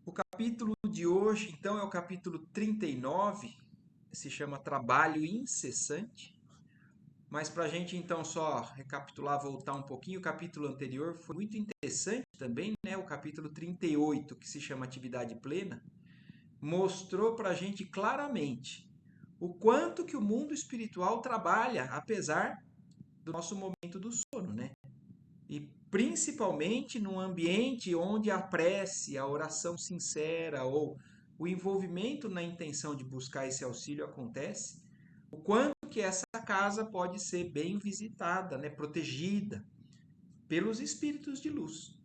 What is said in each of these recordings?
O capítulo de hoje, então, é o capítulo 39, se chama Trabalho Incessante. Mas para a gente, então, só recapitular, voltar um pouquinho, o capítulo anterior foi muito interessante também, né? O capítulo 38, que se chama Atividade Plena, mostrou para a gente claramente o quanto que o mundo espiritual trabalha, apesar do nosso momento do sono, né? E principalmente num ambiente onde a prece, a oração sincera ou o envolvimento na intenção de buscar esse auxílio acontece, o quanto que essa casa pode ser bem visitada, né, protegida pelos espíritos de luz.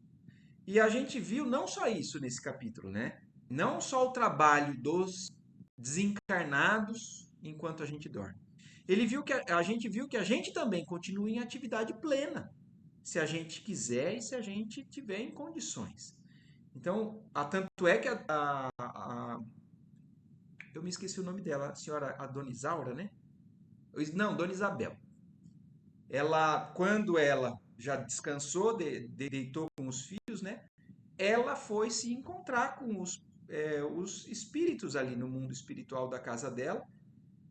E a gente viu não só isso nesse capítulo, né? Não só o trabalho dos desencarnados enquanto a gente dorme. Ele viu que a gente viu que a gente também continua em atividade plena, se a gente quiser e se a gente tiver em condições. Então, tanto é que eu me esqueci o nome dela, a senhora a Dona Isaura, né? Não, Dona Isabel. Ela, quando ela já descansou, deitou com os filhos, né? Ela foi se encontrar com os espíritos ali no mundo espiritual da casa dela,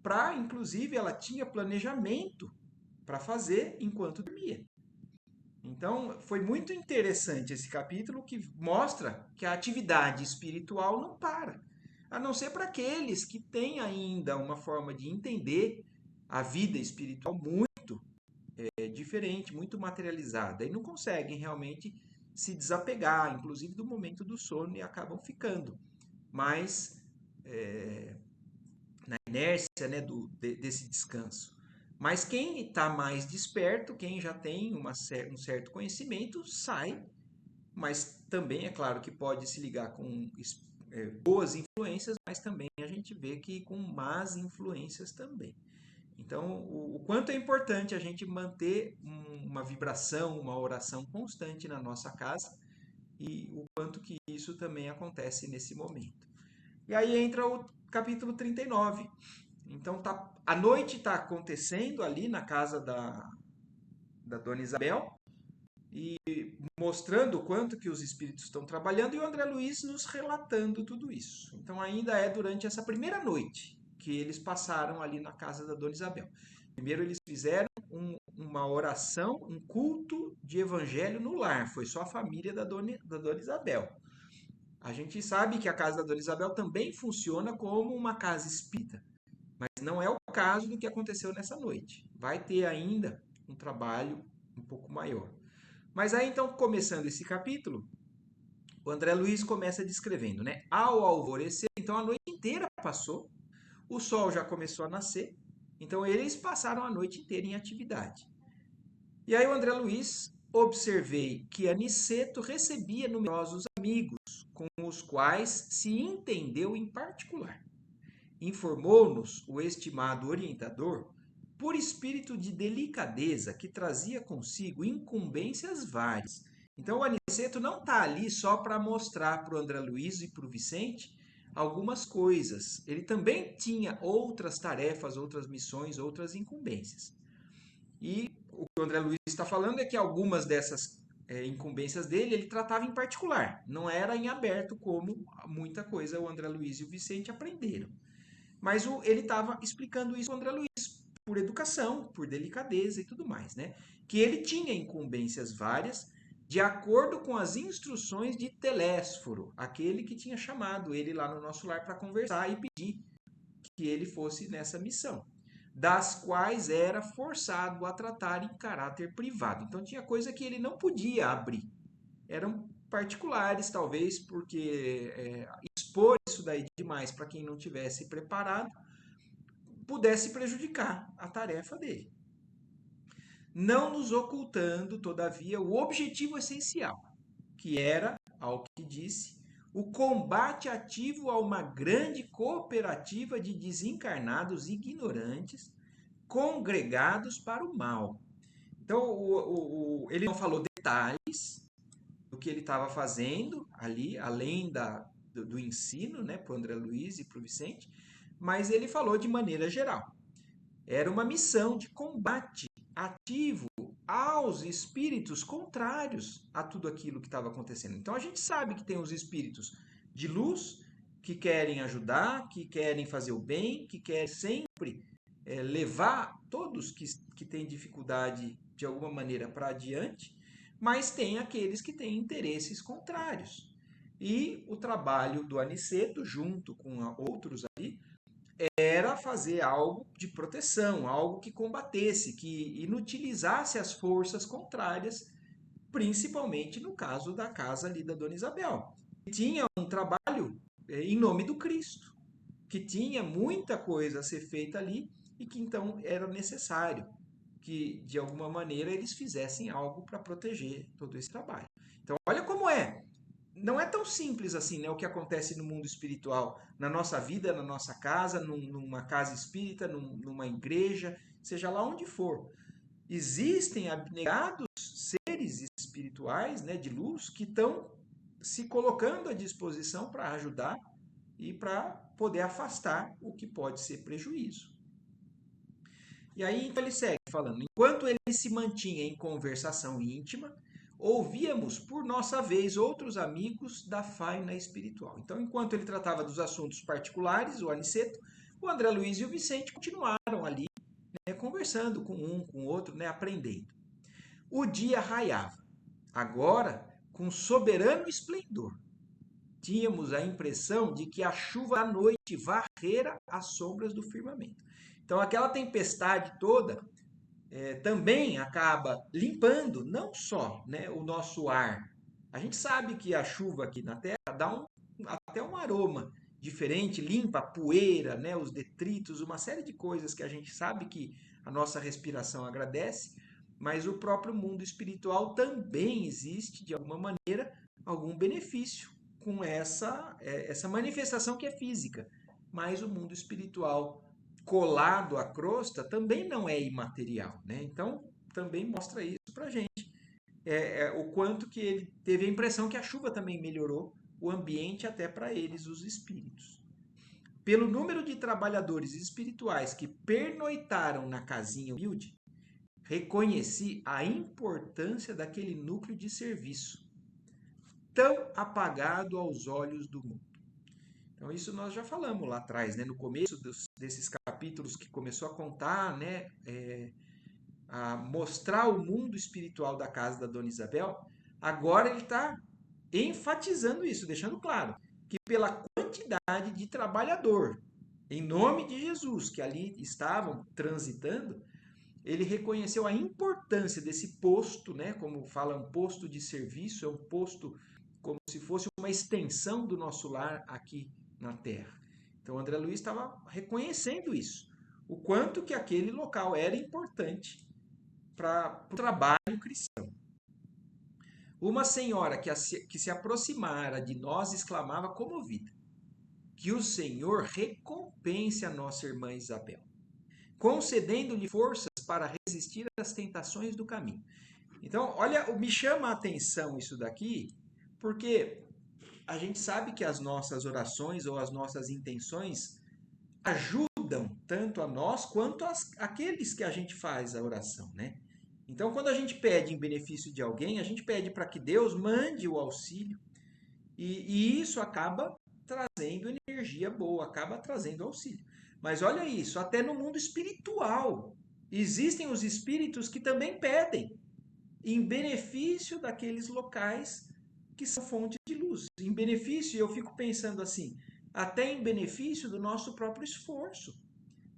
para, inclusive, ela tinha planejamento para fazer enquanto dormia. Então, foi muito interessante esse capítulo que mostra que a atividade espiritual não para, a não ser para aqueles que têm ainda uma forma de entender a vida espiritual muito diferente, muito materializada, e não conseguem realmente se desapegar, inclusive do momento do sono, e acabam ficando mais na inércia, né, desse descanso. Mas quem está mais desperto, quem já tem um certo conhecimento, sai, mas também é claro que pode se ligar com boas influências, mas também a gente vê que com más influências também. Então, o quanto é importante a gente manter uma vibração, uma oração constante na nossa casa e o quanto que isso também acontece nesse momento. E aí entra o capítulo 39. Então, a noite está acontecendo ali na casa da Dona Isabel, e mostrando o quanto que os espíritos estão trabalhando, e o André Luiz nos relatando tudo isso. Então ainda é durante essa primeira noite que eles passaram ali na casa da Dona Isabel. Primeiro eles fizeram uma oração, um culto de evangelho no lar, foi só a família da Dona Isabel. A gente sabe que a casa da Dona Isabel também funciona como uma casa espírita, mas não é o caso do que aconteceu nessa noite. Vai ter ainda um trabalho um pouco maior. Mas aí então, começando esse capítulo, o André Luiz começa descrevendo, né? Ao alvorecer, então a noite inteira passou, o sol já começou a nascer, então eles passaram a noite inteira em atividade. E aí o André Luiz, observei que Aniceto recebia numerosos amigos, com os quais se entendeu em particular. Informou-nos o estimado orientador, por espírito de delicadeza que trazia consigo incumbências várias. Então o Aniceto não está ali só para mostrar para o André Luiz e para o Vicente algumas coisas. Ele também tinha outras tarefas, outras missões, outras incumbências. E o que o André Luiz está falando é que algumas dessas incumbências dele ele tratava em particular, não era em aberto como muita coisa o André Luiz e o Vicente aprenderam. Mas ele estava explicando isso ao André Luiz, por educação, por delicadeza e tudo mais, né? Que ele tinha incumbências várias, de acordo com as instruções de Telésforo, aquele que tinha chamado ele lá no nosso lar para conversar e pedir que ele fosse nessa missão, das quais era forçado a tratar em caráter privado. Então tinha coisa que ele não podia abrir. Eram particulares, talvez, porque expor isso daí demais para quem não tivesse preparado pudesse prejudicar a tarefa dele. Não nos ocultando, todavia, o objetivo essencial, que era, ao que disse, o combate ativo a uma grande cooperativa de desencarnados ignorantes congregados para o mal. Então, ele não falou detalhes do que ele estava fazendo ali, além do ensino, né, para o André Luiz e para o Vicente, mas ele falou de maneira geral. Era uma missão de combate ativo aos espíritos contrários a tudo aquilo que estava acontecendo. Então a gente sabe que tem os espíritos de luz, que querem ajudar, que querem fazer o bem, que querem sempre levar todos que têm dificuldade de alguma maneira para adiante, mas tem aqueles que têm interesses contrários. E o trabalho do Aniceto, junto com outros ali, era fazer algo de proteção, algo que combatesse, que inutilizasse as forças contrárias, principalmente no caso da casa ali da Dona Isabel. Tinha um trabalho em nome do Cristo, que tinha muita coisa a ser feita ali e que então era necessário que de alguma maneira eles fizessem algo para proteger todo esse trabalho. Então, olha como é. Não é tão simples assim, né, o que acontece no mundo espiritual, na nossa vida, na nossa casa, numa casa espírita, numa igreja, seja lá onde for. Existem abnegados seres espirituais, né, de luz, que estão se colocando à disposição para ajudar e para poder afastar o que pode ser prejuízo. E aí então ele segue falando: enquanto ele se mantinha em conversação íntima, ouvíamos por nossa vez outros amigos da faina espiritual. Então, enquanto ele tratava dos assuntos particulares, o Aniceto, o André Luiz e o Vicente continuaram ali, né, conversando com o outro, né, aprendendo. O dia raiava, agora com soberano esplendor. Tínhamos a impressão de que a chuva da noite varrera as sombras do firmamento. Então, aquela tempestade toda também acaba limpando não só, né, o nosso ar. A gente sabe que a chuva aqui na Terra dá até um aroma diferente, limpa a poeira, né, os detritos, uma série de coisas que a gente sabe que a nossa respiração agradece, mas o próprio mundo espiritual também existe, de alguma maneira, algum benefício com essa manifestação que é física. Mas o mundo espiritual colado à crosta também não é imaterial, né? Então também mostra isso para gente, o quanto que ele teve a impressão que a chuva também melhorou o ambiente até para eles, os espíritos. Pelo número de trabalhadores espirituais que pernoitaram na casinha humilde, reconheci a importância daquele núcleo de serviço, tão apagado aos olhos do mundo. Então, isso nós já falamos lá atrás, né? No começo desses capítulos que começou a contar, né? A mostrar o mundo espiritual da casa da Dona Isabel. Agora ele está enfatizando isso, deixando claro que pela quantidade de trabalhador, em nome de Jesus, que ali estavam transitando, ele reconheceu a importância desse posto, né? Como fala, um posto de serviço, é um posto como se fosse uma extensão do nosso lar aqui na Terra. Então, André Luiz estava reconhecendo isso, o quanto que aquele local era importante para o trabalho cristão. Uma senhora que se aproximara de nós exclamava comovida: que o Senhor recompense a nossa irmã Isabel, concedendo-lhe forças para resistir às tentações do caminho. Então, olha, me chama a atenção isso daqui, porque a gente sabe que as nossas orações ou as nossas intenções ajudam tanto a nós quanto aqueles que a gente faz a oração, né? Então, quando a gente pede em benefício de alguém, a gente pede para que Deus mande o auxílio e isso acaba trazendo energia boa, acaba trazendo auxílio. Mas olha isso, até no mundo espiritual existem os espíritos que também pedem em benefício daqueles locais que são fontes de luz. Em benefício, eu fico pensando assim, até em benefício do nosso próprio esforço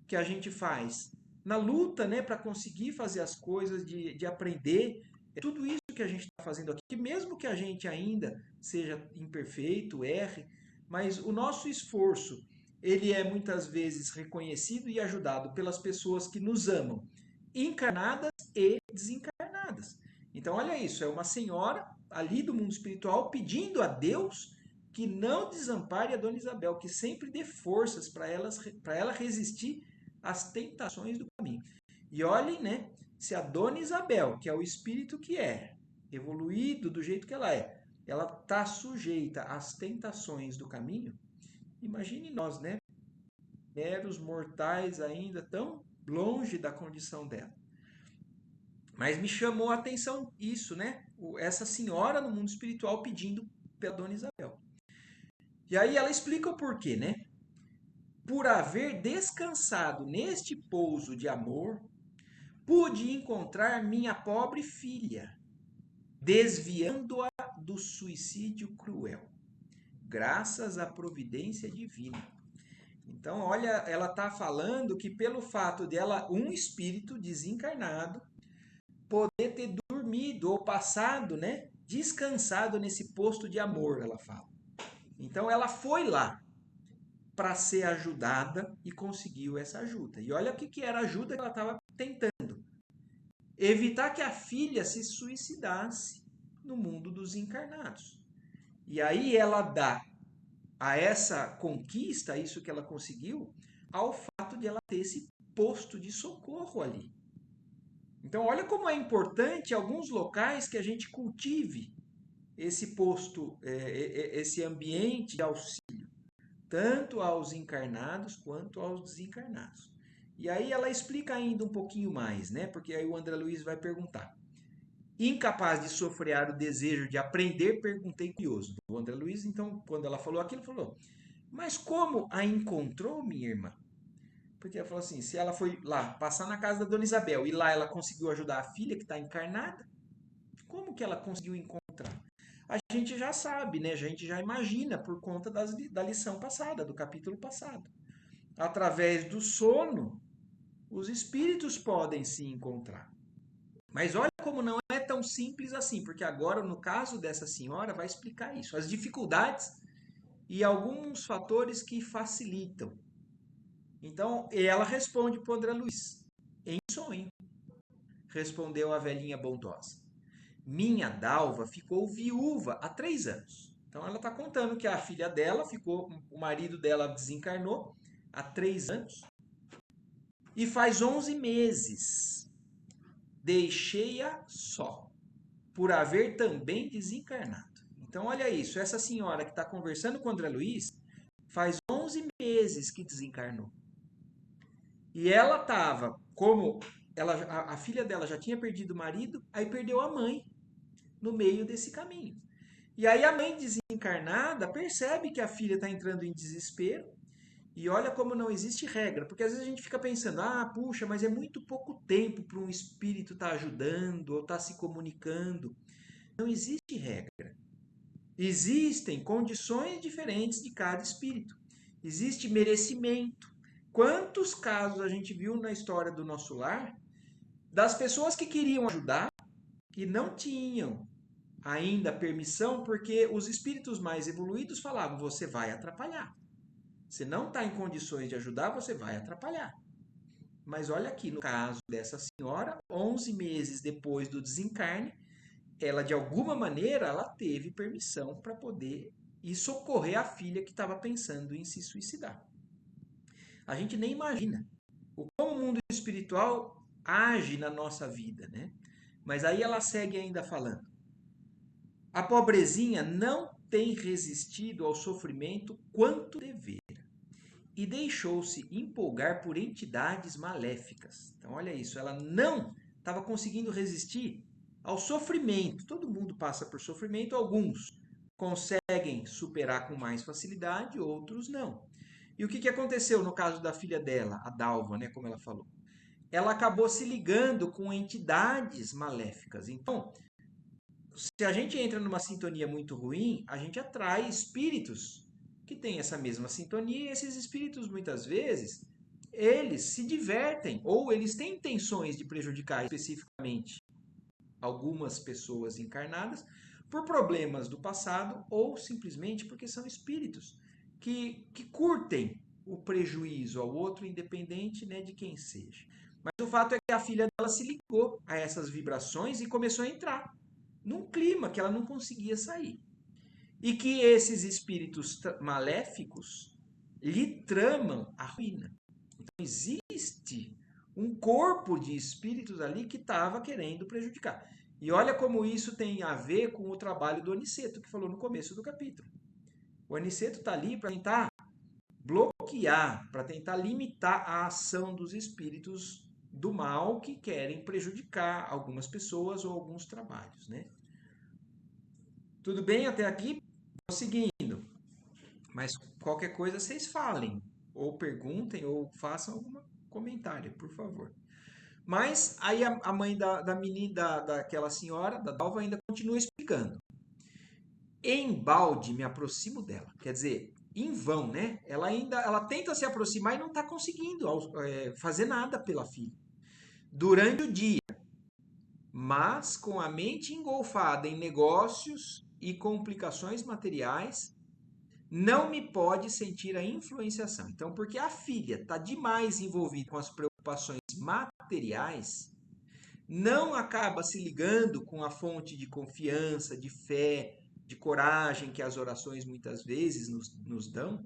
que a gente faz na luta, né, para conseguir fazer as coisas, de aprender. É tudo isso que a gente está fazendo aqui, mesmo que a gente ainda seja imperfeito, erre, mas o nosso esforço, ele é muitas vezes reconhecido e ajudado pelas pessoas que nos amam, encarnadas e desencarnadas. Então, olha isso, é uma senhora ali do mundo espiritual pedindo a Deus que não desampare a Dona Isabel, que sempre dê forças para ela resistir às tentações do caminho. E olhem, né, se a Dona Isabel, que é o espírito que é, evoluído do jeito que ela está sujeita às tentações do caminho, imagine nós, né, meros mortais ainda tão longe da condição dela. Mas me chamou a atenção isso, né? Essa senhora no mundo espiritual pedindo pela Dona Isabel. E aí ela explica o porquê, né? Por haver descansado neste pouso de amor, pude encontrar minha pobre filha, desviando-a do suicídio cruel, graças à providência divina. Então, olha, ela está falando que pelo fato dela, um espírito desencarnado, poder ter dormido ou passado, né, descansado nesse posto de amor, ela fala. Então, ela foi lá para ser ajudada e conseguiu essa ajuda. E olha o que era a ajuda que ela estava tentando. Evitar que a filha se suicidasse no mundo dos encarnados. E aí ela dá a essa conquista, isso que ela conseguiu, ao fato de ela ter esse posto de socorro ali. Então, olha como é importante alguns locais que a gente cultive esse posto, esse ambiente de auxílio, tanto aos encarnados quanto aos desencarnados. E aí ela explica ainda um pouquinho mais, né? Porque aí o André Luiz vai perguntar. Incapaz de sofrear o desejo de aprender, perguntei curioso. O André Luiz, então, quando ela falou aquilo, falou: mas como a encontrou, minha irmã? Porque ela falou assim: se ela foi lá passar na casa da Dona Isabel e lá ela conseguiu ajudar a filha que está encarnada, como que ela conseguiu encontrar? A gente já sabe, né? A gente já imagina por conta da lição passada, do capítulo passado. Através do sono, os espíritos podem se encontrar. Mas olha como não é tão simples assim, porque agora, no caso dessa senhora, vai explicar isso. As dificuldades e alguns fatores que facilitam. Então, ela responde para o André Luiz. Em sonho, respondeu a velhinha bondosa. Minha Dalva ficou viúva há 3 anos. Então, ela está contando que a filha dela ficou, o marido dela desencarnou há 3 anos. E faz 11 meses deixei-a só, por haver também desencarnado. Então, olha isso, essa senhora que está conversando com o André Luiz faz 11 meses que desencarnou. E ela estava, como a filha dela já tinha perdido o marido, aí perdeu a mãe no meio desse caminho. E aí a mãe desencarnada percebe que a filha está entrando em desespero. E olha como não existe regra, porque às vezes a gente fica pensando, puxa, mas é muito pouco tempo para um espírito estar ajudando ou estar se comunicando. Não existe regra. Existem condições diferentes de cada espírito. Existe merecimento. Quantos casos a gente viu na história do nosso lar das pessoas que queriam ajudar e não tinham ainda permissão porque os espíritos mais evoluídos falavam: você vai atrapalhar. Você não está em condições de ajudar, você vai atrapalhar. Mas olha aqui, no caso dessa senhora, 11 meses depois do desencarne, ela de alguma maneira ela teve permissão para poder ir socorrer a filha que estava pensando em se suicidar. A gente nem imagina como o mundo espiritual age na nossa vida, né? Mas aí ela segue ainda falando. A pobrezinha não tem resistido ao sofrimento quanto devera e deixou-se empolgar por entidades maléficas. Então, olha isso, ela não estava conseguindo resistir ao sofrimento. Todo mundo passa por sofrimento, alguns conseguem superar com mais facilidade, outros não. E o que aconteceu no caso da filha dela, a Dalva, né, como ela falou? Ela acabou se ligando com entidades maléficas. Então, se a gente entra numa sintonia muito ruim, a gente atrai espíritos que têm essa mesma sintonia, e esses espíritos muitas vezes eles se divertem ou eles têm intenções de prejudicar especificamente algumas pessoas encarnadas por problemas do passado ou simplesmente porque são espíritos que curtem o prejuízo ao outro, independente, né, de quem seja. Mas o fato é que a filha dela se ligou a essas vibrações e começou a entrar num clima que ela não conseguia sair. E que esses espíritos maléficos lhe tramam a ruína. Então existe um corpo de espíritos ali que estava querendo prejudicar. E olha como isso tem a ver com o trabalho do Aniceto, que falou no começo do capítulo. O Aniceto está ali para tentar bloquear, para tentar limitar a ação dos espíritos do mal que querem prejudicar algumas pessoas ou alguns trabalhos, né? Tudo bem até aqui? Seguindo. Mas qualquer coisa vocês falem, ou perguntem, ou façam algum comentário, por favor. Mas aí a mãe da menina, daquela senhora, da Dalva, ainda continua explicando. Em balde me aproximo dela. Quer dizer, em vão, né? Ela tenta se aproximar e não está conseguindo fazer nada pela filha. Durante o dia, mas com a mente engolfada em negócios e complicações materiais, não me pode sentir a influenciação. Então, porque a filha está demais envolvida com as preocupações materiais, não acaba se ligando com a fonte de confiança, de fé, de coragem que as orações muitas vezes nos dão,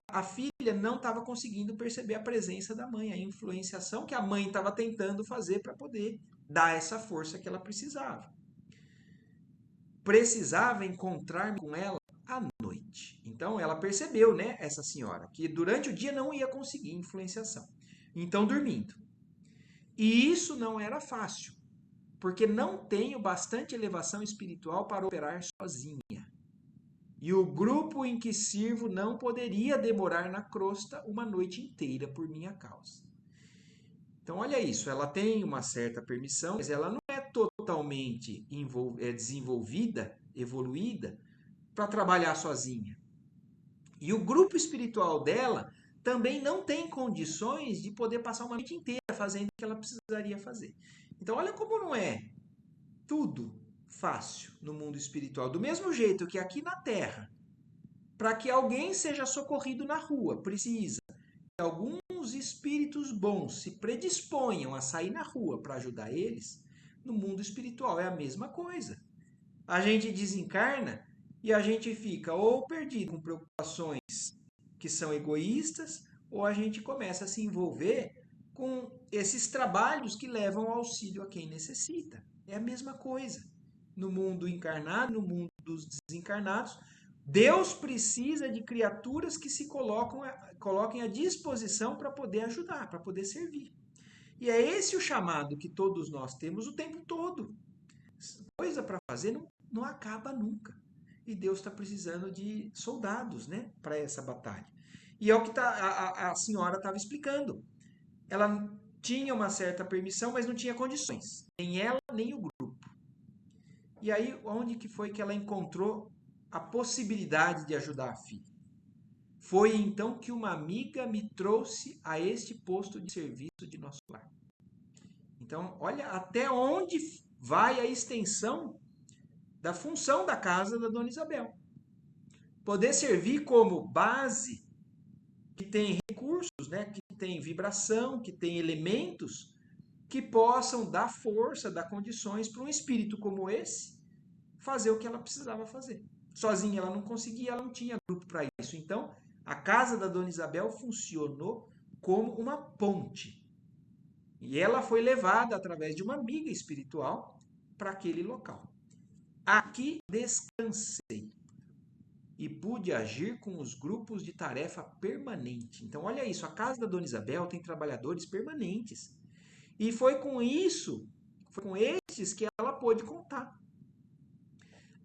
a filha não estava conseguindo perceber a presença da mãe, a influenciação que a mãe estava tentando fazer para poder dar essa força que ela precisava. Precisava encontrar com ela à noite. Então ela percebeu, né, essa senhora, que durante o dia não ia conseguir influenciação. Então dormindo. E isso não era fácil, porque não tenho bastante elevação espiritual para operar sozinha. E o grupo em que sirvo não poderia demorar na crosta uma noite inteira por minha causa. Então, olha isso, ela tem uma certa permissão, mas ela não é totalmente desenvolvida, evoluída, para trabalhar sozinha. E o grupo espiritual dela também não tem condições de poder passar uma noite inteira fazendo o que ela precisaria fazer. Então, olha como não é tudo fácil no mundo espiritual. Do mesmo jeito que aqui na Terra, para que alguém seja socorrido na rua, precisa que alguns espíritos bons se predisponham a sair na rua para ajudar eles. No mundo espiritual é a mesma coisa. A gente desencarna e a gente fica ou perdido com preocupações que são egoístas, ou a gente começa a se envolver com esses trabalhos que levam ao auxílio a quem necessita. É a mesma coisa. No mundo encarnado, no mundo dos desencarnados, Deus precisa de criaturas que se coloquem à disposição para poder ajudar, para poder servir. E é esse o chamado que todos nós temos o tempo todo. Coisa para fazer não acaba nunca. E Deus está precisando de soldados, né, para essa batalha. E é o que a senhora estava explicando. Ela tinha uma certa permissão, mas não tinha condições. Nem ela, nem o grupo. E aí, onde que foi que ela encontrou a possibilidade de ajudar a filha? Foi então que uma amiga me trouxe a este posto de serviço de nosso lar. Então, olha até onde vai a extensão da função da casa da Dona Isabel. Poder servir como base que tem recursos, né, que tem vibração, que tem elementos que possam dar força, dar condições para um espírito como esse fazer o que ela precisava fazer. Sozinha ela não conseguia, ela não tinha grupo para isso. Então, a casa da Dona Isabel funcionou como uma ponte. E ela foi levada através de uma amiga espiritual para aquele local. Aqui descansei e pude agir com os grupos de tarefa permanente. Então, olha isso, a casa da Dona Isabel tem trabalhadores permanentes. E foi com isso, foi com estes que ela pôde contar.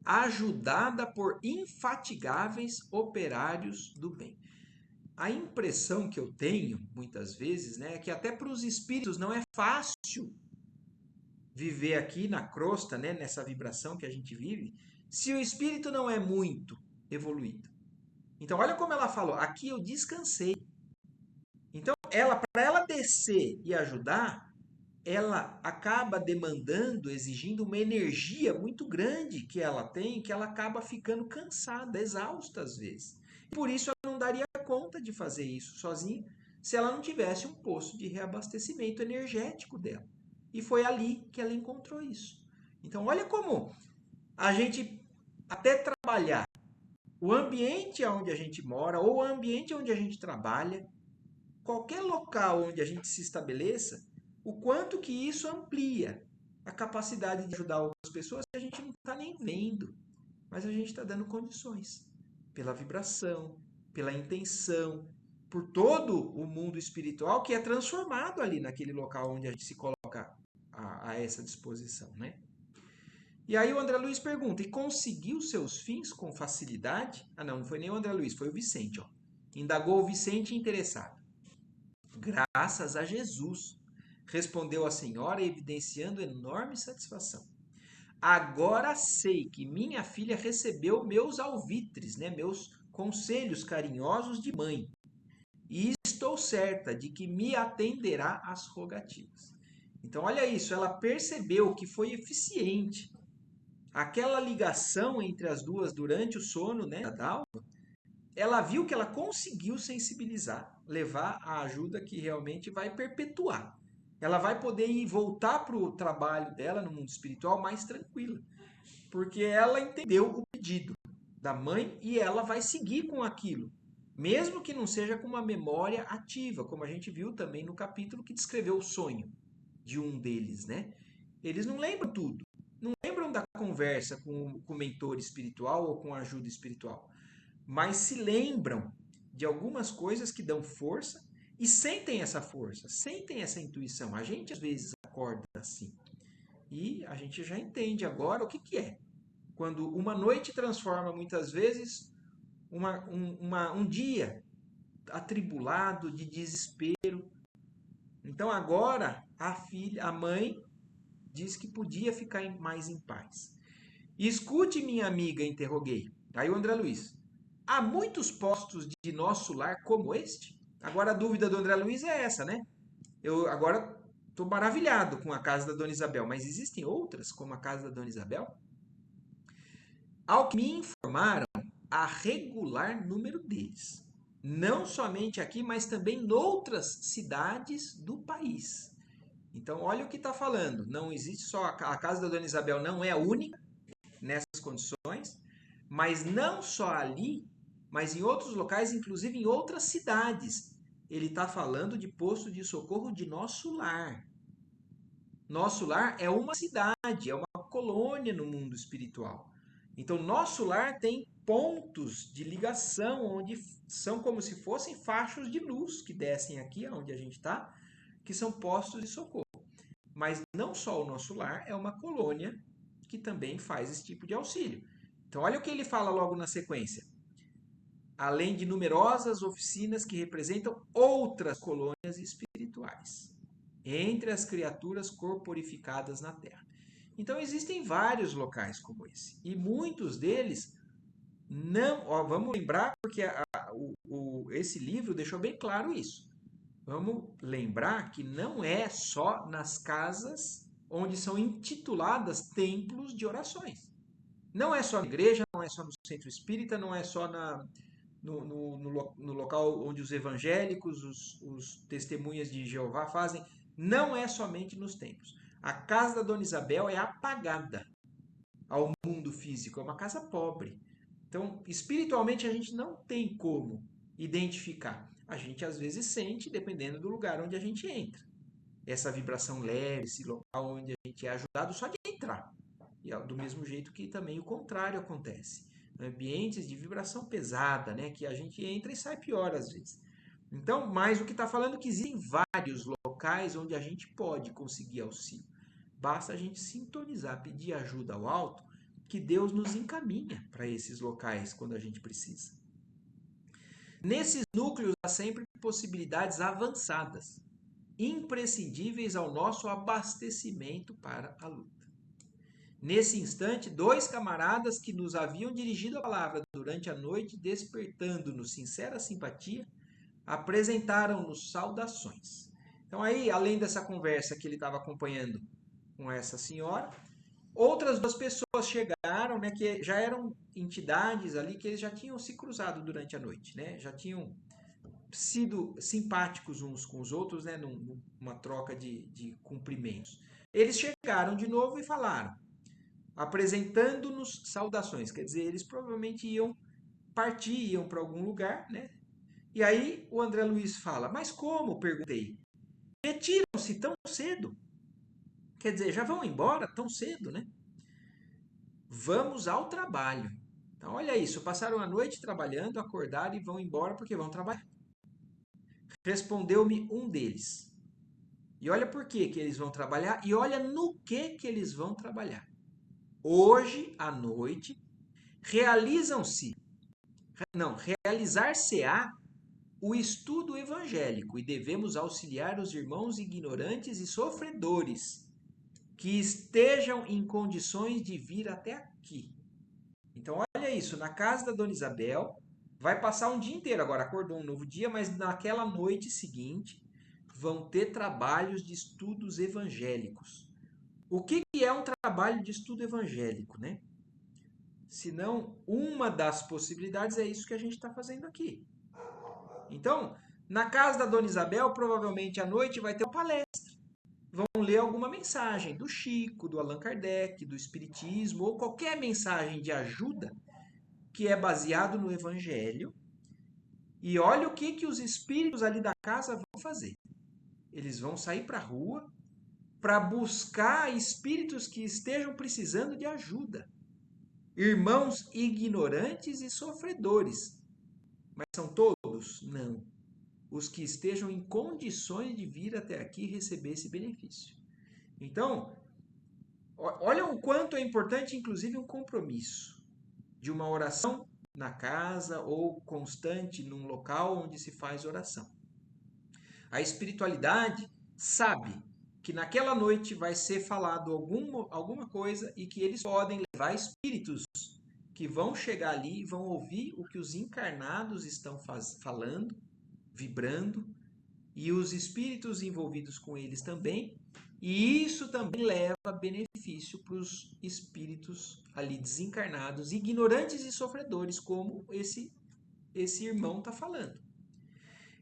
Ajudada por infatigáveis operários do bem. A impressão que eu tenho, muitas vezes, né, é que até para os espíritos não é fácil viver aqui na crosta, né, nessa vibração que a gente vive, se o espírito não é muito evoluído. Então, olha como ela falou, aqui eu descansei. Então, para ela descer e ajudar, ela acaba demandando, exigindo uma energia muito grande que ela tem, que ela acaba ficando cansada, exausta às vezes. Por isso ela não daria conta de fazer isso sozinha se ela não tivesse um posto de reabastecimento energético dela. E foi ali que ela encontrou isso. Então olha como a gente até trabalhar o ambiente onde a gente mora ou o ambiente onde a gente trabalha, qualquer local onde a gente se estabeleça, o quanto que isso amplia a capacidade de ajudar outras pessoas que a gente não está nem vendo, mas a gente está dando condições pela vibração, pela intenção, por todo o mundo espiritual que é transformado ali naquele local onde a gente se coloca a essa disposição, né? E aí o André Luiz pergunta, e conseguiu seus fins com facilidade? Ah, não, não foi nem o André Luiz, foi o Vicente, ó. Indagou o Vicente interessado. Graças a Jesus, respondeu a senhora, evidenciando enorme satisfação. Agora sei que minha filha recebeu meus alvitres, né, meus conselhos carinhosos de mãe, e estou certa de que me atenderá às rogativas. Então, olha isso, ela percebeu que foi eficiente aquela ligação entre as duas durante o sono, né, da Dalva. Ela viu que ela conseguiu sensibilizar, levar a ajuda que realmente vai perpetuar. Ela vai poder ir voltar para o trabalho dela no mundo espiritual mais tranquila, porque ela entendeu o pedido da mãe e ela vai seguir com aquilo, mesmo que não seja com uma memória ativa, como a gente viu também no capítulo que descreveu o sonho de um deles, né? Eles não lembram tudo, não lembram da conversa com o mentor espiritual ou com a ajuda espiritual, mas se lembram de algumas coisas que dão força e sentem essa força, sentem essa intuição. A gente às vezes acorda assim e a gente já entende agora o que, que é. Quando uma noite transforma muitas vezes um dia atribulado de desespero. Então agora a mãe diz que podia ficar mais em paz. Escute, minha amiga, interroguei. Aí o André Luiz. Há muitos postos de nosso lar como este? Agora a dúvida do André Luiz é essa, né? Eu agora estou maravilhado com a casa da Dona Isabel, mas existem outras como a casa da Dona Isabel? Ao que me informaram, há regular número deles. Não somente aqui, mas também em outras cidades do país. Então, olha o que está falando. Não existe só a casa da Dona Isabel, não é a única nessas condições, mas não só ali, mas em outros locais, inclusive em outras cidades. Ele está falando de posto de socorro de nosso lar. Nosso lar é uma cidade, é uma colônia no mundo espiritual. Então, nosso lar tem pontos de ligação, onde são como se fossem fachos de luz que descem aqui, onde a gente está, que são postos de socorro. Mas não só o nosso lar, é uma colônia que também faz esse tipo de auxílio. Então, olha o que ele fala logo na sequência. Além de numerosas oficinas que representam outras colônias espirituais, entre as criaturas corporificadas na Terra. Então, existem vários locais como esse. E muitos deles não. Ó, vamos lembrar, porque esse livro deixou bem claro isso. Vamos lembrar que não é só nas casas onde são intituladas templos de orações. Não é só na igreja, não é só no centro espírita, não é só no local onde os evangélicos, os testemunhas de Jeová fazem. Não é somente nos templos. A casa da Dona Isabel é apagada ao mundo físico, é uma casa pobre. Então, espiritualmente, a gente não tem como identificar. A gente às vezes sente, dependendo do lugar onde a gente entra. Essa vibração leve, esse local onde a gente é ajudado só de entrar. E do mesmo jeito que também o contrário acontece. Ambientes de vibração pesada, né? Que a gente entra e sai pior às vezes. Então, mas o que está falando é que existem vários locais onde a gente pode conseguir auxílio. Basta a gente sintonizar, pedir ajuda ao alto, que Deus nos encaminha para esses locais quando a gente precisa. Nesses núcleos há sempre possibilidades avançadas, imprescindíveis ao nosso abastecimento para a luta. Nesse instante, dois camaradas que nos haviam dirigido a palavra durante a noite, despertando-nos sincera simpatia, apresentaram-nos saudações. Então aí, além dessa conversa que ele estava acompanhando com essa senhora, outras duas pessoas chegaram, né, que já eram entidades ali que eles já tinham se cruzado durante a noite, né? Já tinham sido simpáticos uns com os outros, né, numa troca de cumprimentos. Eles chegaram de novo e falaram, apresentando-nos saudações, quer dizer, eles provavelmente iam partir, iam para algum lugar, né? E aí o André Luiz fala, mas como? Perguntei. Retiram-se tão cedo? Quer dizer, já vão embora tão cedo, né? Vamos ao trabalho. Então, olha isso, passaram a noite trabalhando, acordaram e vão embora porque vão trabalhar. Respondeu-me um deles. E olha por que eles vão trabalhar e olha no que eles vão trabalhar. hoje à noite, realizar-se-á o estudo evangélico e devemos auxiliar os irmãos ignorantes e sofredores que estejam em condições de vir até aqui. Então, olha isso, na casa da Dona Isabel, vai passar um dia inteiro, agora acordou um novo dia, mas naquela noite seguinte vão ter trabalhos de estudos evangélicos. O que é um trabalho de estudo evangélico, né? Se não, uma das possibilidades é isso que a gente está fazendo aqui. Então, na casa da Dona Isabel, provavelmente à noite vai ter uma palestra. Vão ler alguma mensagem do Chico, do Allan Kardec, do Espiritismo, ou qualquer mensagem de ajuda que é baseado no Evangelho. E olha o que os espíritos ali da casa vão fazer. Eles vão sair para a rua para buscar espíritos que estejam precisando de ajuda. Irmãos ignorantes e sofredores. Mas são todos? Não. Os que estejam em condições de vir até aqui e receber esse benefício. Então, olha o quanto é importante, inclusive, um compromisso de uma oração na casa ou constante num local onde se faz oração. A espiritualidade sabe que naquela noite vai ser falado alguma coisa e que eles podem levar espíritos que vão chegar ali e vão ouvir o que os encarnados estão falando, vibrando, e os espíritos envolvidos com eles também, e isso também leva benefício para os espíritos ali desencarnados, ignorantes e sofredores, como esse irmão está falando.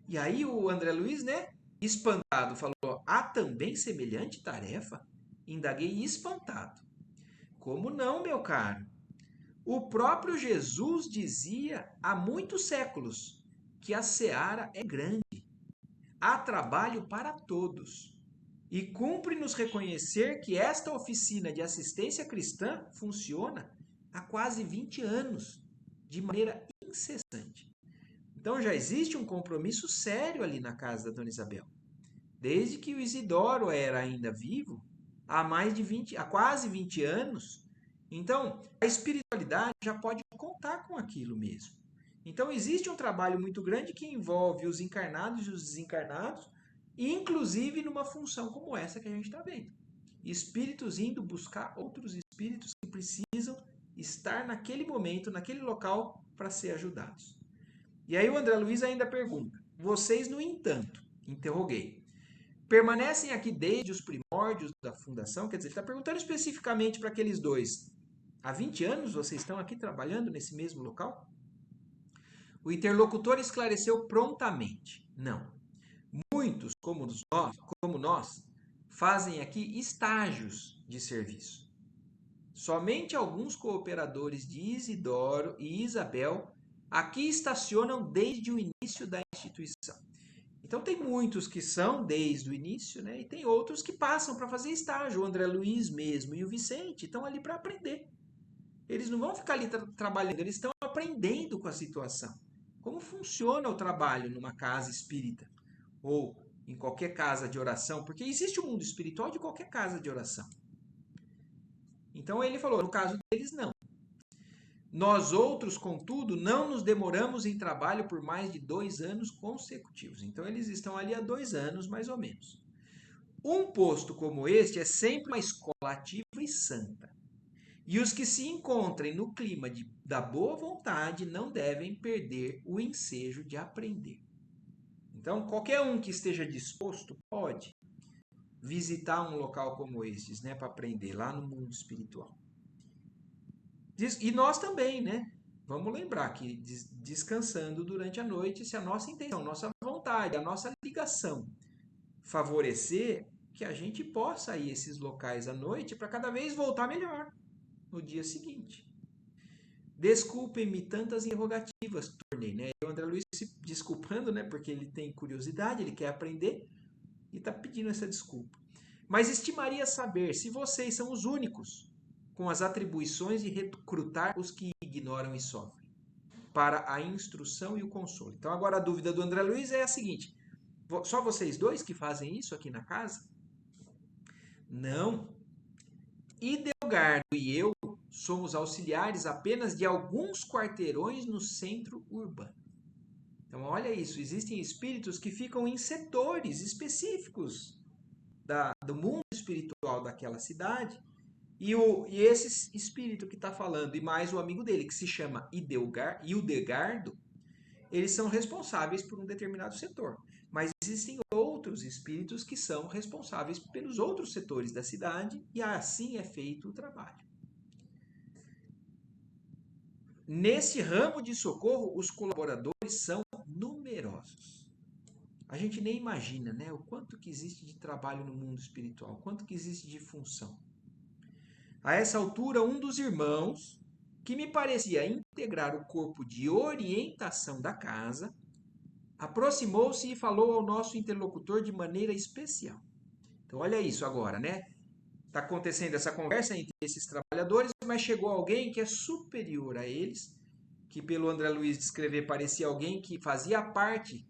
E aí o André Luiz, né, espantado, falou: há também semelhante tarefa? Indaguei espantado. Como não, meu caro? O próprio Jesus dizia há muitos séculos que a seara é grande. Há trabalho para todos. E cumpre-nos reconhecer que esta oficina de assistência cristã funciona há quase 20 anos, de maneira incessante. Então já existe um compromisso sério ali na casa da Dona Isabel. Desde que o Isidoro era ainda vivo, há quase 20 anos. Então, a espiritualidade já pode contar com aquilo mesmo. Então, existe um trabalho muito grande que envolve os encarnados e os desencarnados, inclusive numa função como essa que a gente está vendo. Espíritos indo buscar outros espíritos que precisam estar naquele momento, naquele local, para ser ajudados. E aí o André Luiz ainda pergunta: vocês, no entanto, interroguei, permanecem aqui desde os primórdios da fundação? Quer dizer, ele está perguntando especificamente para aqueles dois. Há 20 anos vocês estão aqui trabalhando nesse mesmo local? O interlocutor esclareceu prontamente: não. Muitos, como nós, fazem aqui estágios de serviço. Somente alguns cooperadores de Isidoro e Isabel aqui estacionam desde o início da instituição. Então tem muitos que são desde o início, né? E tem outros que passam para fazer estágio. O André Luiz mesmo e o Vicente estão ali para aprender. Eles não vão ficar ali trabalhando, eles estão aprendendo com a situação. Como funciona o trabalho numa casa espírita ou em qualquer casa de oração, porque existe o mundo espiritual de qualquer casa de oração. Então ele falou, no caso deles não. Nós outros, contudo, não nos demoramos em trabalho por mais de 2 anos consecutivos. Então eles estão ali há 2 anos, mais ou menos. Um posto como este é sempre uma escola ativa e santa. E os que se encontrem no clima da boa vontade não devem perder o ensejo de aprender. Então, qualquer um que esteja disposto pode visitar um local como estes, né, para aprender lá no mundo espiritual. E nós também, né? Vamos lembrar que descansando durante a noite, se a nossa intenção, nossa vontade, a nossa ligação favorecer, que a gente possa ir a esses locais à noite para cada vez voltar melhor no dia seguinte. Desculpem-me tantas interrogativas, tornei, né? E o André Luiz se desculpando, né? Porque ele tem curiosidade, ele quer aprender e está pedindo essa desculpa. Mas estimaria saber se vocês são os únicos com as atribuições de recrutar os que ignoram e sofrem, para a instrução e o consolo. Então agora a dúvida do André Luiz é a seguinte: só vocês dois que fazem isso aqui na casa? Não. Idelgardo e eu somos auxiliares apenas de alguns quarteirões no centro urbano. Então, olha isso, existem espíritos que ficam em setores específicos do mundo espiritual daquela cidade, e esse espírito que está falando, e mais o amigo dele, que se chama Hildegardo, eles são responsáveis por um determinado setor. Mas existem outros espíritos que são responsáveis pelos outros setores da cidade, e assim é feito o trabalho. Nesse ramo de socorro, os colaboradores são numerosos. A gente nem imagina, né, o quanto que existe de trabalho no mundo espiritual, o quanto que existe de função. A essa altura, um dos irmãos, que me parecia integrar o corpo de orientação da casa, aproximou-se e falou ao nosso interlocutor de maneira especial. Então, olha isso agora, né? Está acontecendo essa conversa entre esses trabalhadores, mas chegou alguém que é superior a eles, que pelo André Luiz descrever parecia alguém que fazia parte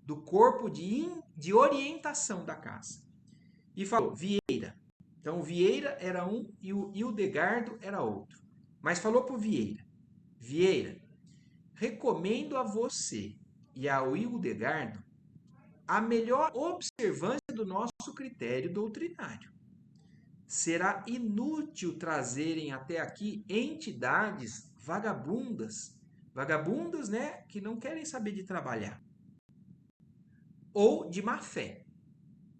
do corpo de orientação da casa. E falou, Vieira. Então, o Vieira era um e o Hildegardo era outro. Mas falou para o Vieira, Vieira, recomendo a você e ao Hildegardo a melhor observância do nosso critério doutrinário. Será inútil trazerem até aqui entidades vagabundas, né, que não querem saber de trabalhar, ou de má fé,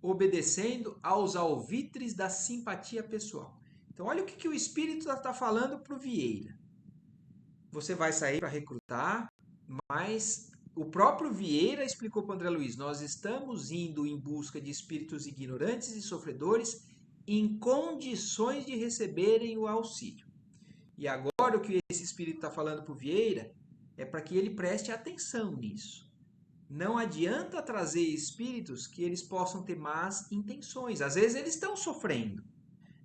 obedecendo aos alvitres da simpatia pessoal. Então, olha o que o Espírito está falando para o Vieira. Você vai sair para recrutar, mas o próprio Vieira explicou para o André Luiz, nós estamos indo em busca de espíritos ignorantes e sofredores em condições de receberem o auxílio. E agora o que esse espírito está falando para o Vieira é para que ele preste atenção nisso. Não adianta trazer espíritos que eles possam ter más intenções. Às vezes eles estão sofrendo,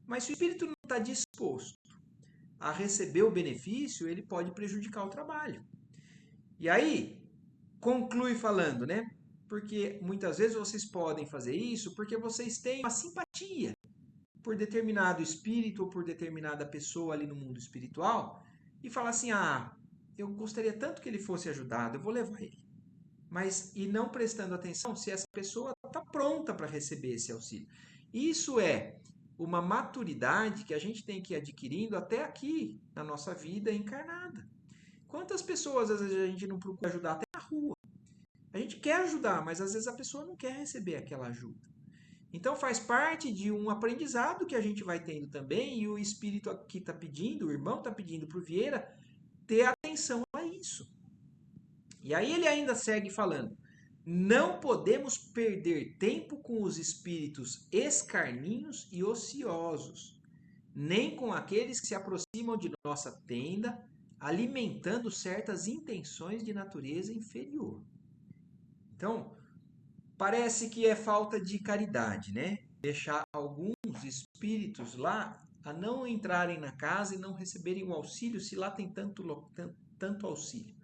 mas se o espírito não está disposto a receber o benefício, ele pode prejudicar o trabalho. E aí, conclui falando, né? Porque muitas vezes vocês podem fazer isso porque vocês têm uma simpatia por determinado espírito ou por determinada pessoa ali no mundo espiritual e falar assim, eu gostaria tanto que ele fosse ajudado, eu vou levar ele. Mas, e não prestando atenção se essa pessoa está pronta para receber esse auxílio. Isso é uma maturidade que a gente tem que ir adquirindo até aqui, na nossa vida encarnada. Quantas pessoas, às vezes, a gente não procura ajudar até na rua? A gente quer ajudar, mas às vezes a pessoa não quer receber aquela ajuda. Então faz parte de um aprendizado que a gente vai tendo também, e o espírito aqui está pedindo, o irmão está pedindo para o Vieira ter atenção a isso. E aí ele ainda segue falando, não podemos perder tempo com os espíritos escarninhos e ociosos, nem com aqueles que se aproximam de nossa tenda, alimentando certas intenções de natureza inferior. Então, parece que é falta de caridade, né? Deixar alguns espíritos lá a não entrarem na casa e não receberem o auxílio, se lá tem tanto auxílio.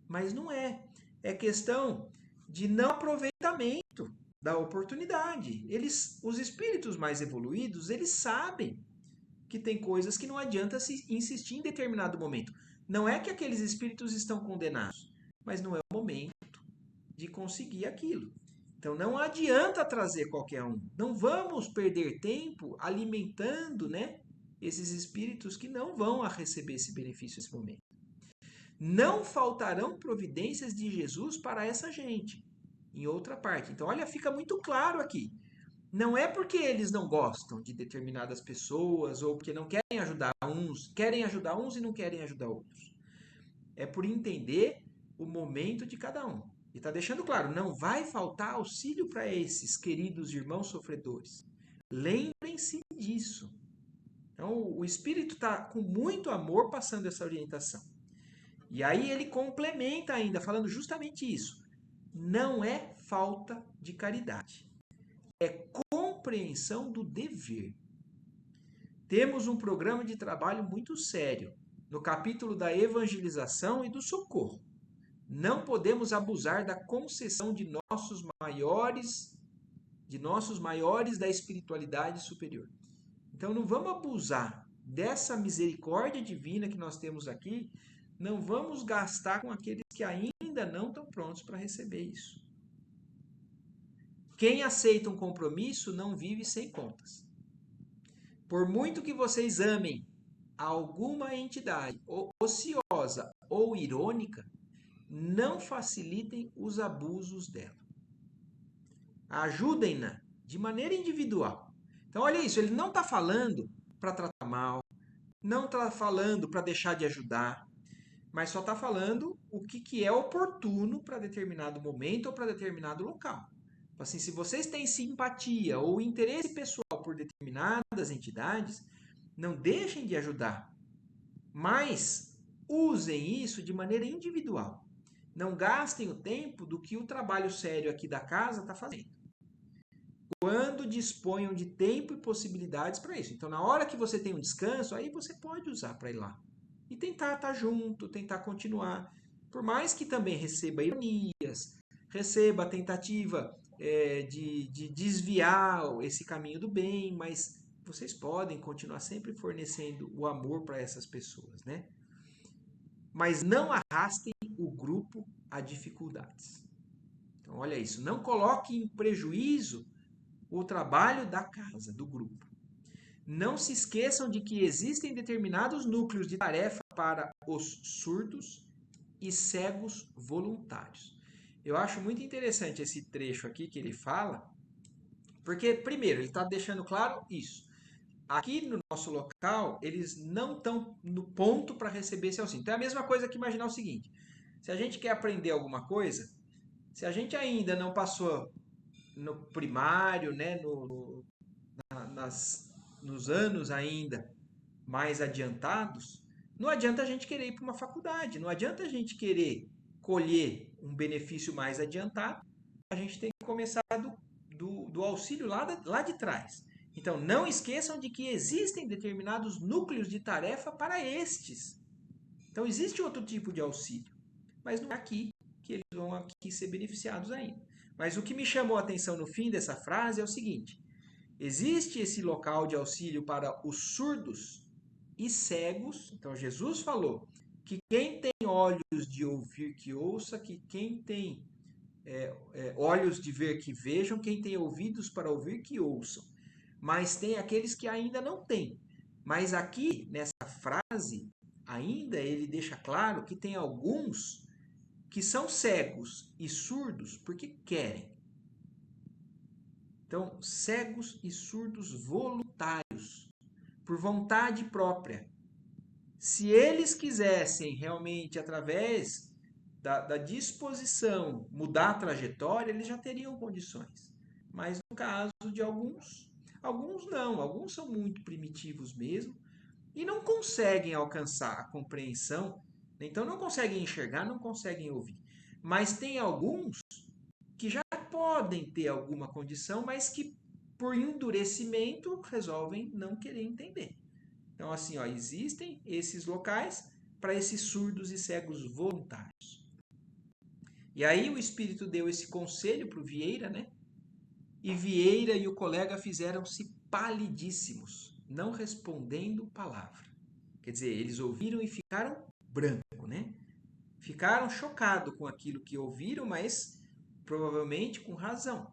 Mas não é. É questão de não aproveitamento da oportunidade. Os espíritos mais evoluídos, eles sabem que tem coisas que não adianta se insistir em determinado momento. Não é que aqueles espíritos estão condenados, mas não é o momento de conseguir aquilo. Então não adianta trazer qualquer um. Não vamos perder tempo alimentando, né, esses espíritos que não vão receber esse benefício nesse momento. Não faltarão providências de Jesus para essa gente. Em outra parte. Então, olha, fica muito claro aqui. Não é porque eles não gostam de determinadas pessoas ou porque não querem ajudar uns e não querem ajudar outros. É por entender o momento de cada um. E está deixando claro, não vai faltar auxílio para esses queridos irmãos sofredores. Lembrem-se disso. Então, o Espírito está com muito amor passando essa orientação. E aí ele complementa ainda, falando justamente isso. Não é falta de caridade. É compreensão do dever. Temos um programa de trabalho muito sério no capítulo da evangelização e do socorro. Não podemos abusar da concessão de nossos maiores da espiritualidade superior. Então não vamos abusar dessa misericórdia divina que nós temos aqui, não vamos gastar com aqueles que ainda não estão prontos para receber isso. Quem aceita um compromisso não vive sem contas. Por muito que vocês amem alguma entidade ociosa ou irônica, não facilitem os abusos dela. Ajudem-na de maneira individual. Então, olha isso, ele não está falando para tratar mal, não está falando para deixar de ajudar, mas só está falando o que é oportuno para determinado momento ou para determinado local. Assim, se vocês têm simpatia ou interesse pessoal por determinadas entidades, não deixem de ajudar, mas usem isso de maneira individual. Não gastem o tempo do que o trabalho sério aqui da casa está fazendo. Quando disponham de tempo e possibilidades para isso. Então, na hora que você tem um descanso, aí você pode usar para ir lá. E tentar estar junto, tentar continuar. Por mais que também receba ironias, receba a tentativa de desviar esse caminho do bem, mas vocês podem continuar sempre fornecendo o amor para essas pessoas, né? Mas não arrastem o grupo a dificuldades. Então, olha isso. Não coloque em prejuízo o trabalho da casa, do grupo. Não se esqueçam de que existem determinados núcleos de tarefa para os surdos e cegos voluntários. Eu acho muito interessante esse trecho aqui que ele fala, porque, primeiro, ele está deixando claro isso. Aqui no nosso local, eles não estão no ponto para receber esse auxílio. Então é a mesma coisa que imaginar o seguinte: se a gente quer aprender alguma coisa, se a gente ainda não passou no primário, né, nos anos ainda mais adiantados, não adianta a gente querer ir para uma faculdade, não adianta a gente querer colher um benefício mais adiantado, a gente tem que começar do auxílio lá de trás. Então, não esqueçam de que existem determinados núcleos de tarefa para estes. Então, existe outro tipo de auxílio, mas não é aqui que eles vão aqui ser beneficiados ainda. Mas o que me chamou a atenção no fim dessa frase é o seguinte: existe esse local de auxílio para os surdos e cegos. Então, Jesus falou que quem tem olhos de ouvir que ouça, que quem tem olhos de ver que vejam, quem tem ouvidos para ouvir que ouçam. Mas tem aqueles que ainda não têm. Mas aqui, nessa frase, ainda ele deixa claro que tem alguns que são cegos e surdos porque querem. Então, cegos e surdos voluntários, por vontade própria. Se eles quisessem realmente, através da disposição, mudar a trajetória, eles já teriam condições. Mas no caso de alguns não, alguns são muito primitivos mesmo e não conseguem alcançar a compreensão, então não conseguem enxergar, não conseguem ouvir. Mas tem alguns que já podem ter alguma condição, mas que por endurecimento resolvem não querer entender. Então, assim, ó, existem esses locais para esses surdos e cegos voluntários. E aí o Espírito deu esse conselho para o Vieira, né? E Vieira e o colega fizeram-se palidíssimos, não respondendo palavra. Quer dizer, eles ouviram e ficaram branco, né? Ficaram chocados com aquilo que ouviram, mas provavelmente com razão.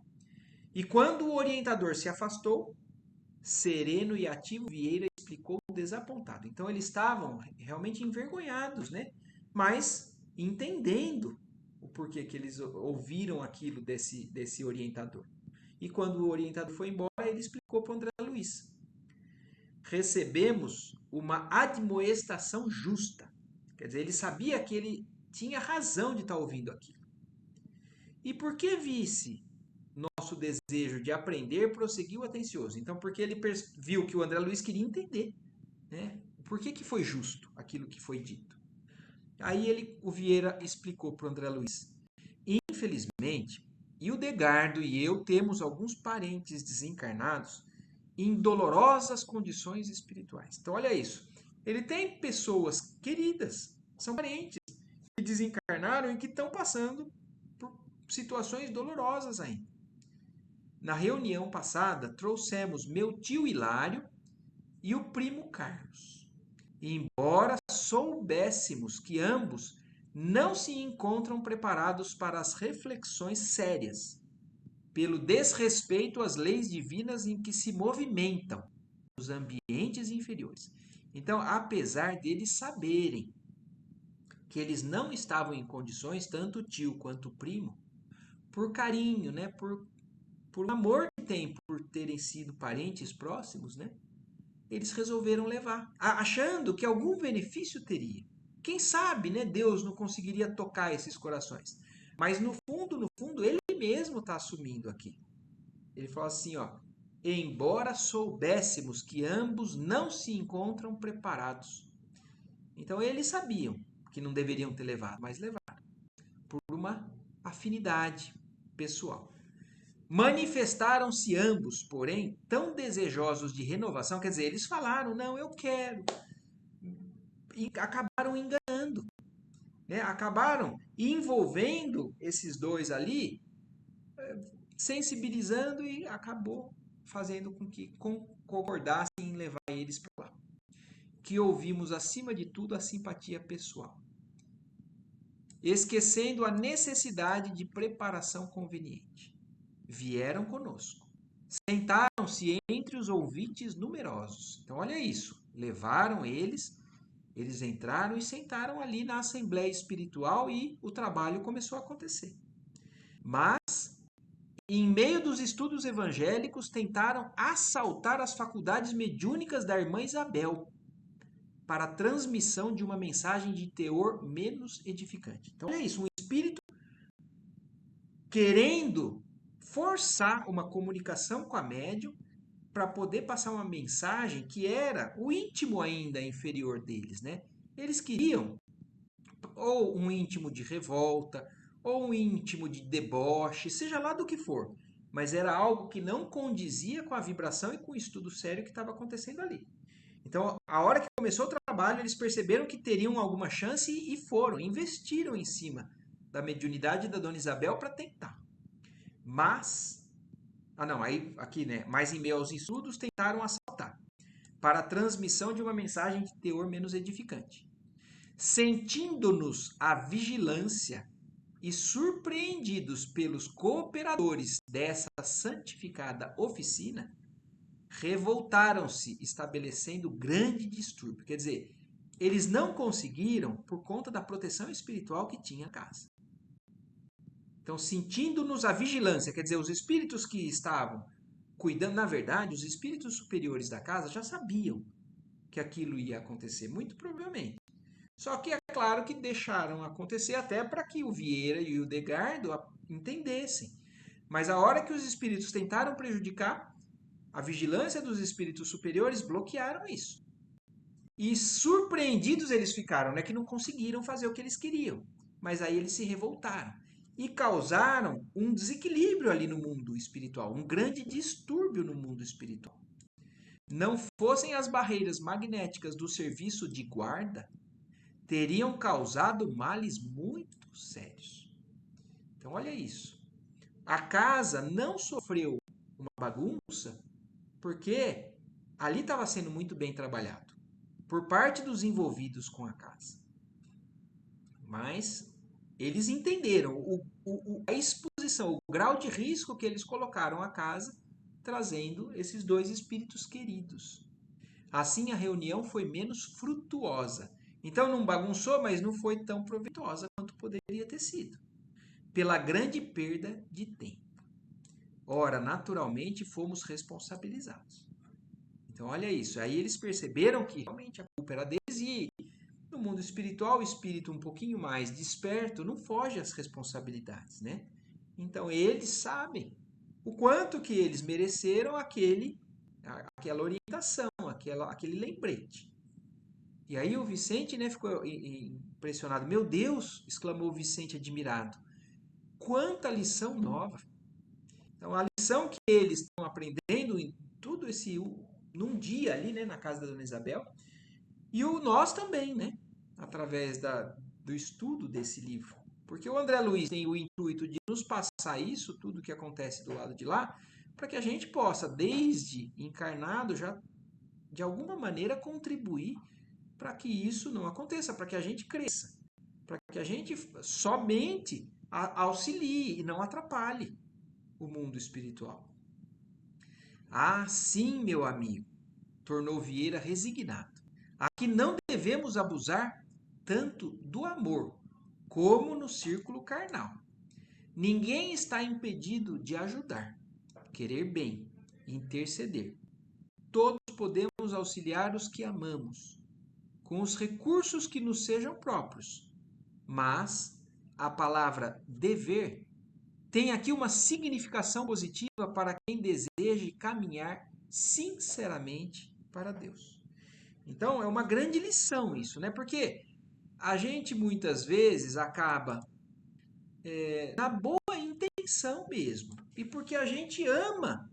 E quando o orientador se afastou, sereno e ativo, Vieira explicou desapontado. Então eles estavam realmente envergonhados, né? Mas entendendo o porquê que eles ouviram aquilo desse orientador. E quando o orientador foi embora, ele explicou para o André Luiz: recebemos uma admoestação justa. Quer dizer, ele sabia que ele tinha razão de estar ouvindo aquilo. E por que visse nosso desejo de aprender, prosseguiu atencioso? Então, porque ele viu que o André Luiz queria entender, né? Por que foi justo aquilo que foi dito? Aí o Vieira explicou para o André Luiz: infelizmente, Hildegardo e eu temos alguns parentes desencarnados em dolorosas condições espirituais. Então, olha isso. Ele tem pessoas queridas, são parentes, que desencarnaram e que estão passando por situações dolorosas ainda. Na reunião passada, trouxemos meu tio Hilário e o primo Carlos. E embora soubéssemos que ambos não se encontram preparados para as reflexões sérias, pelo desrespeito às leis divinas em que se movimentam os ambientes inferiores. Então, apesar deles saberem que eles não estavam em condições, tanto o tio quanto o primo, por carinho, né, por amor que tem por terem sido parentes próximos, né, eles resolveram levar, achando que algum benefício teria. Quem sabe, né, Deus não conseguiria tocar esses corações. Mas no fundo, ele mesmo está assumindo aqui. Ele fala assim, ó, embora soubéssemos que ambos não se encontram preparados. Então eles sabiam que não deveriam ter levado, mas levaram por uma afinidade pessoal. Manifestaram-se ambos, porém, tão desejosos de renovação, quer dizer, eles falaram, não, eu quero, e acabaram enganando, né? Acabaram envolvendo esses dois ali, sensibilizando e acabou fazendo com que concordassem em levar eles para lá. Que ouvimos, acima de tudo, a simpatia pessoal, esquecendo a necessidade de preparação conveniente. Vieram conosco. Sentaram-se entre os ouvintes numerosos. Então, olha isso. Levaram eles entraram e sentaram ali na assembleia espiritual e o trabalho começou a acontecer. Mas, em meio dos estudos evangélicos, tentaram assaltar as faculdades mediúnicas da irmã Isabel para a transmissão de uma mensagem de teor menos edificante. Então, olha isso, um espírito querendo forçar uma comunicação com a médium para poder passar uma mensagem que era o íntimo ainda inferior deles, né? Eles queriam ou um íntimo de revolta, ou um íntimo de deboche, seja lá do que for, mas era algo que não condizia com a vibração e com o estudo sério que estava acontecendo ali. Então, a hora que começou o trabalho, eles perceberam que teriam alguma chance e foram, investiram em cima da mediunidade da Dona Isabel para tentar. Mas, aí aqui, né? Mas em meio aos estudos tentaram assaltar para a transmissão de uma mensagem de teor menos edificante. Sentindo-nos a vigilância e surpreendidos pelos cooperadores dessa santificada oficina, revoltaram-se, estabelecendo grande distúrbio. Quer dizer, eles não conseguiram por conta da proteção espiritual que tinha a casa. Então, sentindo-nos a vigilância, quer dizer, os espíritos que estavam cuidando, na verdade, os espíritos superiores da casa já sabiam que aquilo ia acontecer, muito provavelmente. Só que é claro que deixaram acontecer até para que o Vieira e o Degardo entendessem. Mas a hora que os espíritos tentaram prejudicar, a vigilância dos espíritos superiores bloquearam isso. E surpreendidos eles ficaram, né, que não conseguiram fazer o que eles queriam. Mas aí eles se revoltaram e causaram um desequilíbrio ali no mundo espiritual, um grande distúrbio no mundo espiritual. Não fossem as barreiras magnéticas do serviço de guarda, teriam causado males muito sérios. Então, olha isso. A casa não sofreu uma bagunça porque ali estava sendo muito bem trabalhado por parte dos envolvidos com a casa. Mas eles entenderam a exposição, o grau de risco que eles colocaram à casa, trazendo esses dois espíritos queridos. Assim, a reunião foi menos frutuosa. Então, não bagunçou, mas não foi tão proveitosa quanto poderia ter sido, pela grande perda de tempo. Ora, naturalmente, fomos responsabilizados. Então, olha isso. Aí eles perceberam que realmente a culpa era deles e no mundo espiritual, o espírito um pouquinho mais desperto não foge às responsabilidades, né? Então, eles sabem o quanto que eles mereceram aquela orientação, aquele lembrete. E aí o Vicente, né, ficou impressionado. Meu Deus! Exclamou o Vicente admirado. Quanta lição nova! Então, a lição que eles estão aprendendo em tudo num dia ali, né, na casa da Dona Isabel, e nós também, né, através do estudo desse livro. Porque o André Luiz tem o intuito de nos passar isso, tudo que acontece do lado de lá, para que a gente possa, desde encarnado, já de alguma maneira, contribuir para que isso não aconteça, para que a gente cresça, para que a gente somente auxilie e não atrapalhe o mundo espiritual. Ah, sim, meu amigo, tornou Vieira resignado. Aqui não devemos abusar tanto do amor como no círculo carnal. Ninguém está impedido de ajudar, querer bem, interceder. Todos podemos auxiliar os que amamos, com os recursos que nos sejam próprios. Mas a palavra dever tem aqui uma significação positiva para quem deseje caminhar sinceramente para Deus. Então, é uma grande lição isso, né? Porque a gente muitas vezes acaba na boa intenção mesmo. E porque a gente ama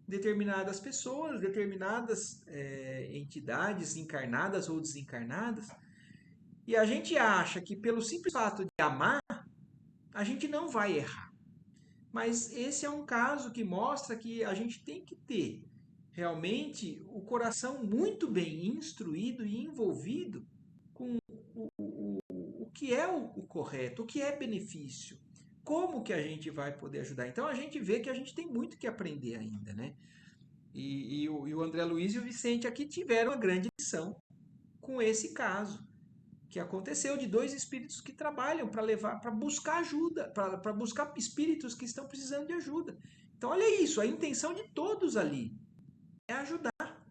determinadas pessoas, determinadas entidades encarnadas ou desencarnadas, e a gente acha que pelo simples fato de amar, a gente não vai errar. Mas esse é um caso que mostra que a gente tem que ter realmente o coração muito bem instruído e envolvido com o que é o correto, o que é benefício, como que a gente vai poder ajudar. Então a gente vê que a gente tem muito que aprender ainda, né? E o André Luiz e o Vicente aqui tiveram uma grande lição com esse caso que aconteceu de dois espíritos que trabalham para levar, para buscar ajuda, para buscar espíritos que estão precisando de ajuda. Então olha isso, a intenção de todos ali é ajudar.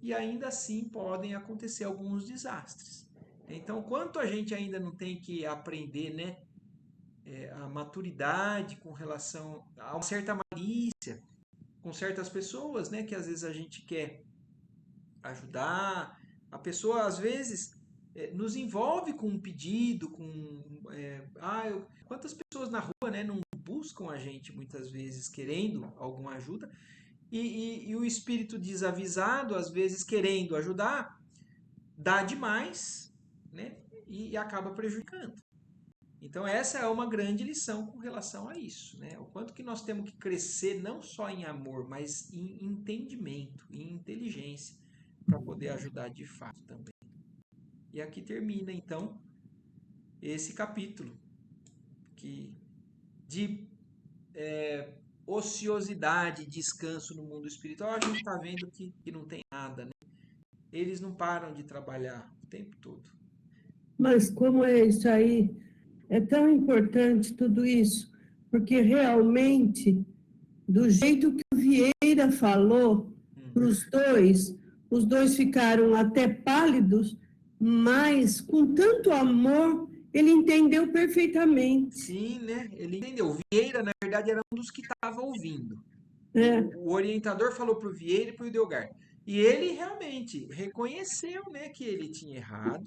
E ainda assim podem acontecer alguns desastres. Então, quanto a gente ainda não tem que aprender, né, a maturidade com relação a uma certa malícia com certas pessoas, né, que às vezes a gente quer ajudar, a pessoa às vezes nos envolve com um pedido, quantas pessoas na rua, né, não buscam a gente muitas vezes querendo alguma ajuda e o espírito desavisado às vezes querendo ajudar dá demais, né, e acaba prejudicando. Então essa é uma grande lição com relação a isso, né? O quanto que nós temos que crescer não só em amor, mas em entendimento, em inteligência, para poder ajudar de fato também. E aqui termina então esse capítulo que de ociosidade, descanso no mundo espiritual, a gente está vendo que não tem nada, né? Eles não param de trabalhar o tempo todo. Mas como é isso aí? É tão importante tudo isso, porque realmente, do jeito que o Vieira falou para os dois ficaram até pálidos, mas com tanto amor, ele entendeu perfeitamente. Sim, né? Ele entendeu. O Vieira, na verdade, era um dos que estava ouvindo. É. O orientador falou para o Vieira e para o Idelgar. E ele realmente reconheceu, né, que ele tinha errado.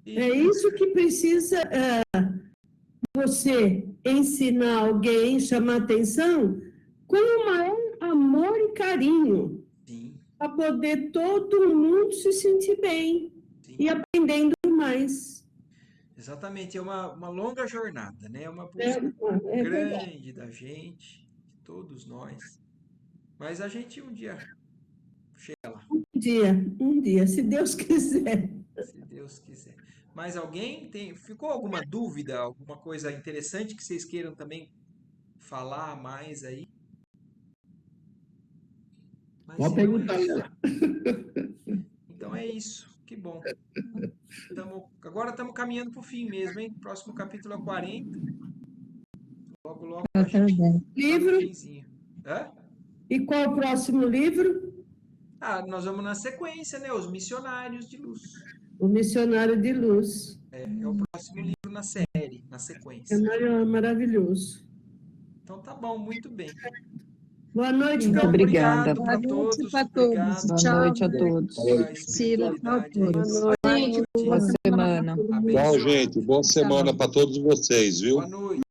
É isso que precisa você ensinar alguém, chamar atenção, com o maior amor e carinho. Sim. Para poder todo mundo se sentir bem. Sim. E aprendendo mais. Exatamente, é uma longa jornada, né? É uma busca grande da gente, de todos nós. Mas a gente um dia chega lá. Um dia, se Deus quiser. Se Deus quiser. Mas alguém ficou alguma dúvida, alguma coisa interessante que vocês queiram também falar mais aí? Pode perguntar. Então é isso, que bom. Agora estamos caminhando para o fim mesmo, hein? Próximo capítulo é 40. Logo, logo a gente livro? Hã? E qual é o próximo livro? Nós vamos na sequência, né? Os Missionários de Luz. O Missionário de Luz. É o próximo livro na série, na sequência. É maravilhoso. Então tá bom, muito bem. Boa noite, muito obrigada. Obrigado para todos. Obrigado. Boa noite a todos. Boa semana. Tchau, gente. Boa semana para todos vocês, viu? Boa noite.